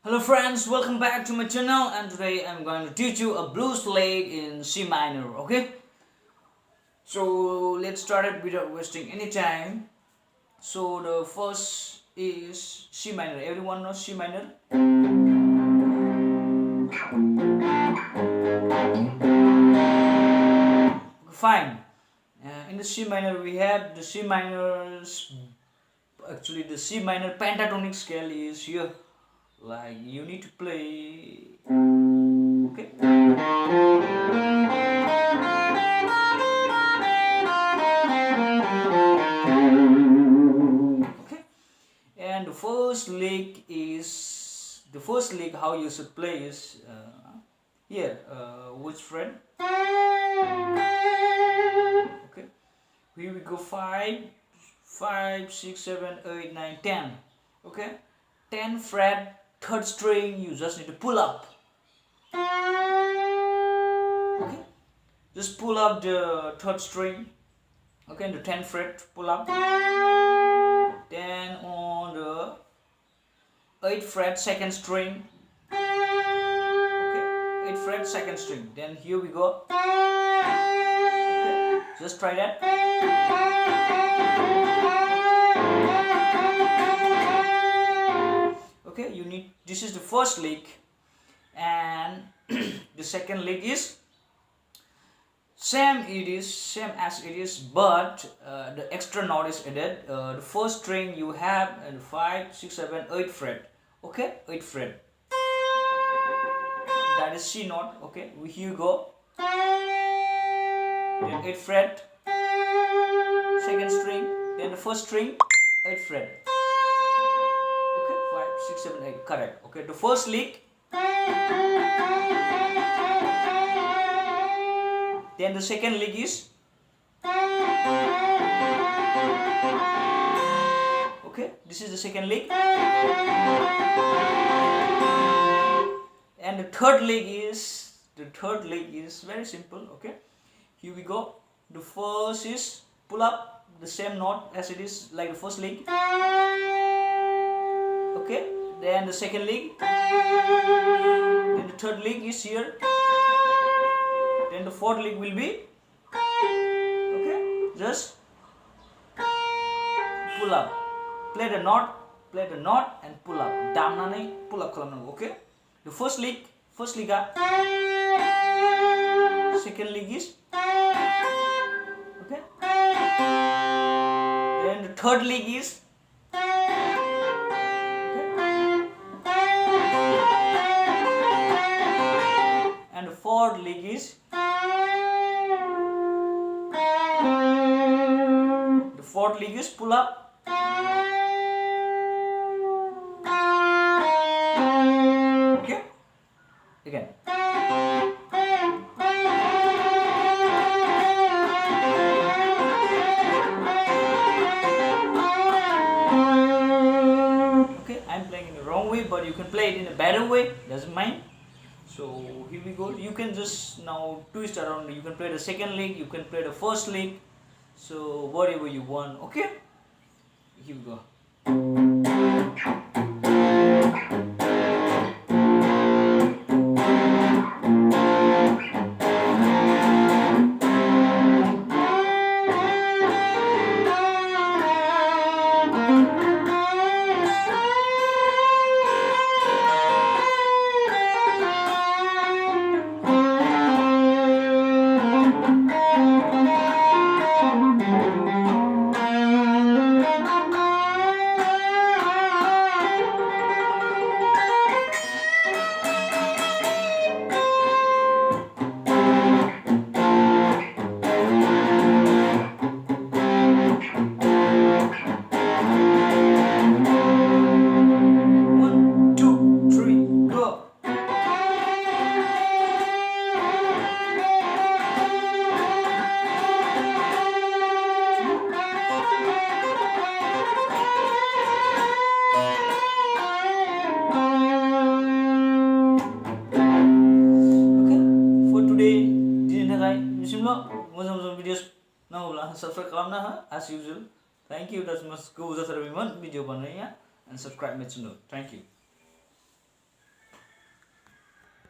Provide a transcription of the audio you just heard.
Hello friends, welcome back to my channel, and today I'm going to teach you a blues slate in C minor, okay? So let's start it without wasting any time. So the first is C minor. Everyone knows C minor? Fine. In the C minor we have the C minors, actually the C minor pentatonic scale is here. Like you need to play, okay? Okay, and the first lick how you should play is here, which fret? Okay, here we go 5, 5, 6, 7, 8, 9, 10. Okay, 10 fret, third string, you just need to pull up. Okay, just pull up the third string. Okay, the 10th fret, pull up. Then on the 8th fret, second string. Okay, 8th fret, second string. Then here we go. Okay, just try that. Okay, you need, this is the first lick, and the second lick is same as it is, but the extra note is added. The first string you have and 5, 6, 7, 8 fret. Okay, 8 fret. That is C note. Okay, here you go. Then 8 fret, second string, then the first string, 8 fret. Okay, 5, 6, 7, 8. Correct. Okay, the first lick. Then the second lick is, okay, this is the second lick, and the third lick is very simple. Okay, here we go. The first is pull up the same note as it is like the first lick. Okay, then the second lick, then the third lick is here. Then the fourth lick will be, okay, just pull up, play the note and pull up. Damnani pull up kalam. Okay, the first lick second lick is, okay, then the third lick is, and the fourth lick is, the fourth lick is pull up. Okay, again. Okay, I'm playing in the wrong way, but you can play it in a better way, doesn't mind. So here we go. You can just now twist around. You can play the second lick, you can play the first lick, so whatever you want. Okay, here we go. मोजां videos नांगौब्ला subscribe खालामना हो as usual. Thank you. That's much go with the video and subscribe my channel. Thank you.